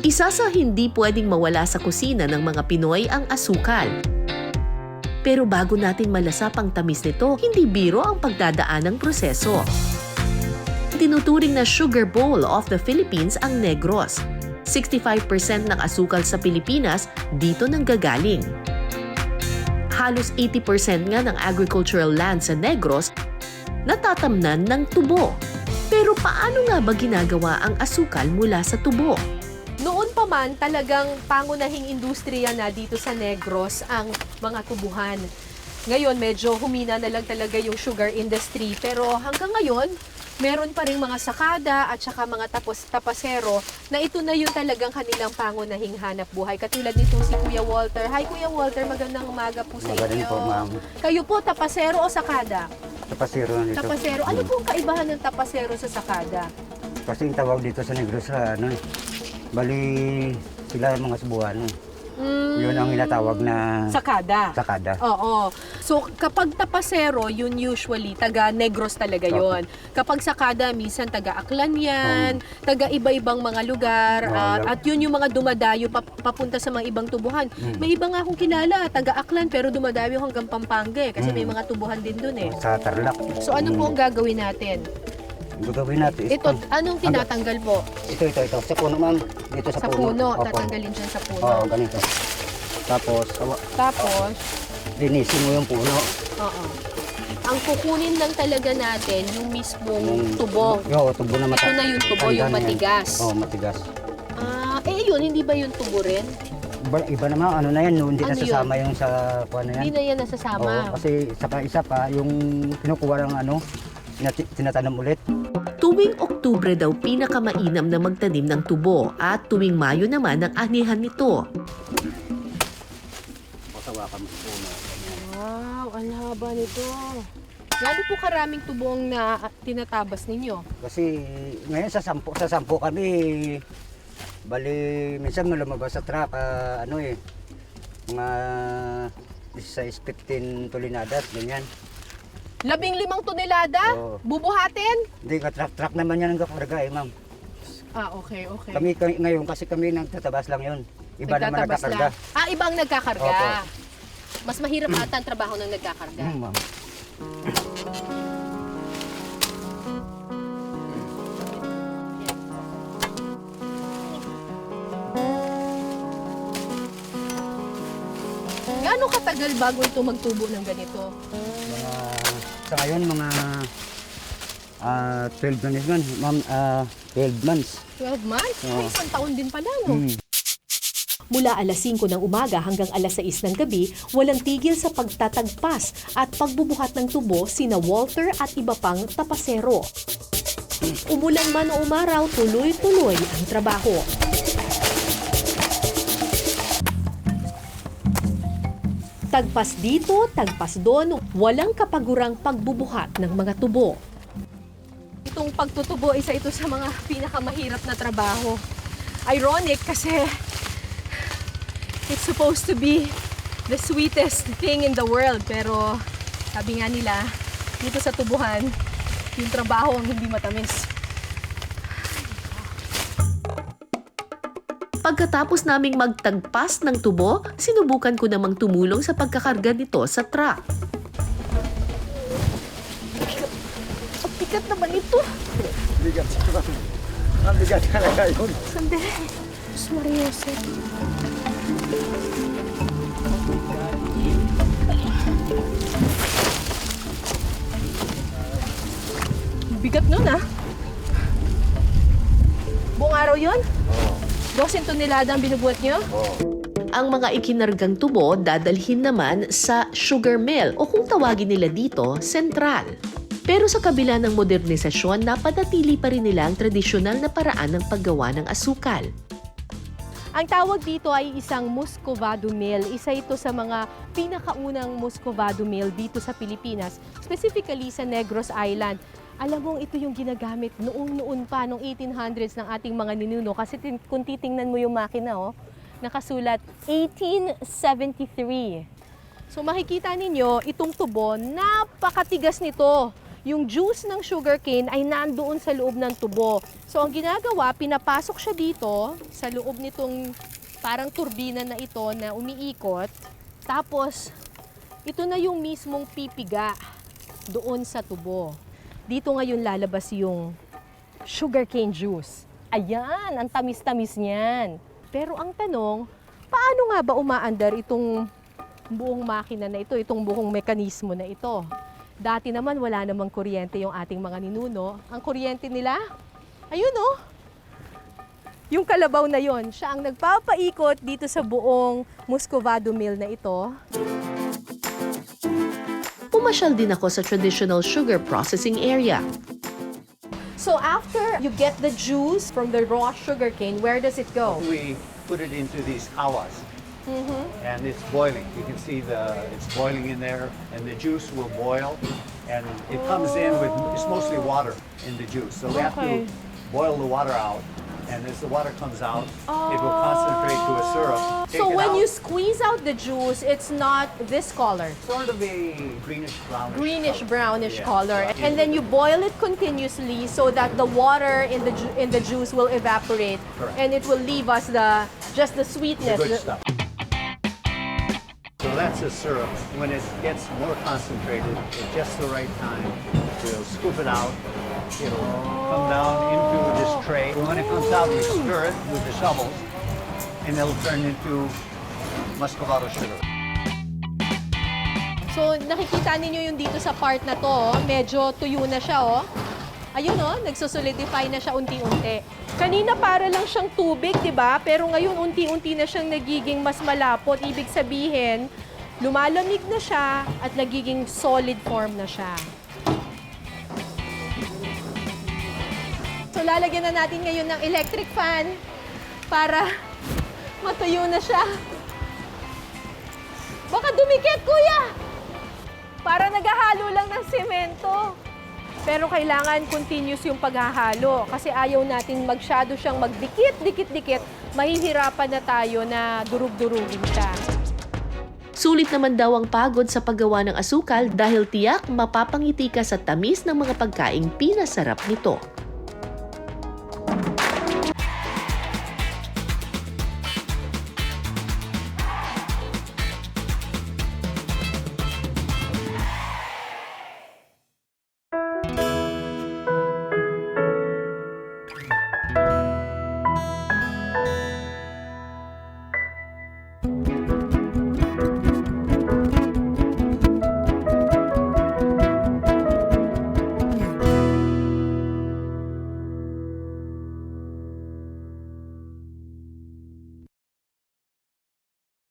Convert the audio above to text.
Isa sa hindi pwedeng mawala sa kusina ng mga Pinoy ang asukal. Pero bago natin malasap ang tamis nito, hindi biro ang pagdadaan ng proseso. Tinuturing na sugar bowl of the Philippines ang Negros. 65% ng asukal sa Pilipinas dito nanggagaling. Halos 80% nga ng agricultural land sa Negros natatamnan ng tubo. Pero paano nga ba ginagawa ang asukal mula sa tubo? Noon pa man, talagang pangunahing industriya na dito sa Negros ang mga tubuhan. Ngayon, medyo humina na lang talaga yung sugar industry. Pero hanggang ngayon, meron pa rin mga sakada at saka mga tapasero na ito na yung talagang kanilang pangunahing hanap buhay. Katulad nito si Kuya Walter. Hi Kuya Walter, magandang umaga po sa Magaling inyo. po, ma'am. Kayo po, tapasero o sakada? Tapasero na dito. Tapasero. Ano po ang kaibahan ng tapasero sa sakada? Kasi yung tawag dito sa Negros sa bali sila yung mga subuhan. Yun ang inatawag na Sakada. sakada. Oo. So, kapag tapasero, yun usually, taga Negros talaga yon. Kapag sakada, minsan taga Aklan yan, taga iba-ibang mga lugar, at yun yung mga dumadayo papunta sa mga ibang tubuhan. May iba nga akong kilala, taga Aklan, pero dumadayo hanggang Pampanga kasi may mga tubuhan din dun eh. Sa Tarlac. So, ano po ang gagawin natin? Gagawin natin. Ito, anong tinatanggal po? Ito. Sa puno, ma'am. Dito sa, Sa puno, Opo. tatanggalin dyan sa puno. Oo, ganito. Tapos, Tapos, linisin mo yung puno. oo. Ang kukunin lang talaga natin yung mismong tubo. Yo, tubo na Ito na yung tubo, yung matigas. Oo, matigas. Yun, hindi ba yung tubo rin? Iba naman, ano na yan, no? Hindi Ano nasasama yung sa kuha na yan. Hindi na yan nasasama. Oo, kasi saka isa pa, yung kinukuha ng tinatanim ulit. Tuwing Oktubre daw pinakamainam na magtanim ng tubo at tuwing Mayo naman ang anihan nito. Pasawakan mo sa puno. Wow, ang haba nito. Lalo po karaming tubo ang na tinatabas ninyo. Kasi ngayon sa sampo kami, bali minsan lumabas sa truck, mga 16-15 tulinadas, ganyan. 15 tonelada? Oo. Bubuhatin? Hindi ka truck naman yan ang kakarga ma'am. Okay. Kami ngayon kasi kami nagtatabas lang yun. Iba naman Nagtatabas nagkakarga. lang. Ibang nagkakarga. Opo. Mas mahirap ata ang trabaho ng nagkakarga. Ma'am. Gaano katagal bago ito magtubo ng ganito? Sa ngayon mga 12 months man, ma'am, 12 months. 12 months? Oo. Ay, isang taon din pala, no? Mula alas 5 ng umaga hanggang alas 6 ng gabi, walang tigil sa pagtatagpas at pagbubuhat ng tubo sina Walter at iba pang tapasero. Umulan man o umaraw, tuloy-tuloy ang trabaho. Tagpas dito, tagpas doon, walang kapagurang pagbubuhat ng mga tubo. Itong pagtutubo, isa ito sa mga pinakamahirap na trabaho. Ironic kasi it's supposed to be the sweetest thing in the world. Pero sabi nga nila, dito sa tubuhan, yung trabaho ang hindi matamis. Pagkatapos naming magtagpas ng tubo, sinubukan ko namang tumulong sa pagkakarga nito sa truck. Ang bigat naman ito. Bigat. Ang bigat talaga yun. Sandali. Diyos Maria, sir. Bigat nun, ah. Buong araw yun? Oo. 12 tonelada ang binubuhat nyo? Ang mga ikinargang tubo dadalhin naman sa sugar mill o kung tawagin nila dito, sentral. Pero sa kabila ng modernisasyon, napanatili pa rin nila ang tradisyonal na paraan ng paggawa ng asukal. Ang tawag dito ay isang Muscovado mill. Isa ito sa mga pinakaunang Muscovado mill dito sa Pilipinas, specifically sa Negros Island. Alam mo, ito yung ginagamit noong pa, noong 1800s ng ating mga ninuno. Kasi kung titingnan mo yung makina, nakasulat 1873. So makikita ninyo, itong tubo, napakatigas nito. yung juice ng sugarcane ay nandoon sa loob ng tubo. So ang ginagawa, pinapasok siya dito sa loob nitong parang turbina na ito na umiikot. Tapos, ito na yung mismong pipiga doon sa tubo. Dito ngayon lalabas yung sugarcane juice. Ayan, ang tamis-tamis niyan. Pero ang tanong, paano nga ba umaandar itong buong makina na ito, itong buong mekanismo na ito? Dati naman wala namang kuryente yung ating mga ninuno. Ang kuryente nila, ayun oh, yung kalabaw na yon, siya ang nagpapaikot dito sa buong Muscovado mill na ito. Pumasyal din ako sa traditional sugar processing area. So after you get the juice from the raw sugarcane, where does it go? We put it into these kawas, and it's boiling. You can see it's boiling in there, and the juice will boil, and it comes in with, it's mostly water in the juice. So we have Okay. to boil the water out, and as the water comes out, it will concentrate to a syrup. Take So it when out, you squeeze out the juice, it's not this color. sort of a greenish brownish. Greenish color. brownish Yeah. color, and then you boil it continuously so that the water in the juice will evaporate. Correct. And it will leave us just the The sweetness. good stuff. So that's a syrup. When it gets more concentrated, at just the right time, we'll scoop it out. It'll come down into this tray. When it comes out, we stir it with the shovels, and it'll turn into Muscovado sugar. So nakikita ninyo yung dito sa part na to, oh, medyo tuyo na siya oh. Ayun oh, nagsosolidify na siya unti-unti. Kanina para lang siyang tubig, 'di ba? Pero ngayon unti-unti na siyang nagiging mas malapot. Ibig sabihin, lumalamig na siya at nagiging solid form na siya. So lalagyan na natin ngayon ng electric fan para matuyo na siya. Baka dumikit, kuya! Para naghahalo lang ng semento. Pero kailangan continuous yung paghahalo kasi ayaw natin masyado siyang magdikit-dikit-dikit. Mahihirapan na tayo na durug-durugin siya. Sulit naman daw ang pagod sa paggawa ng asukal dahil tiyak mapapangiti ka sa tamis ng mga pagkaing pinasarap nito.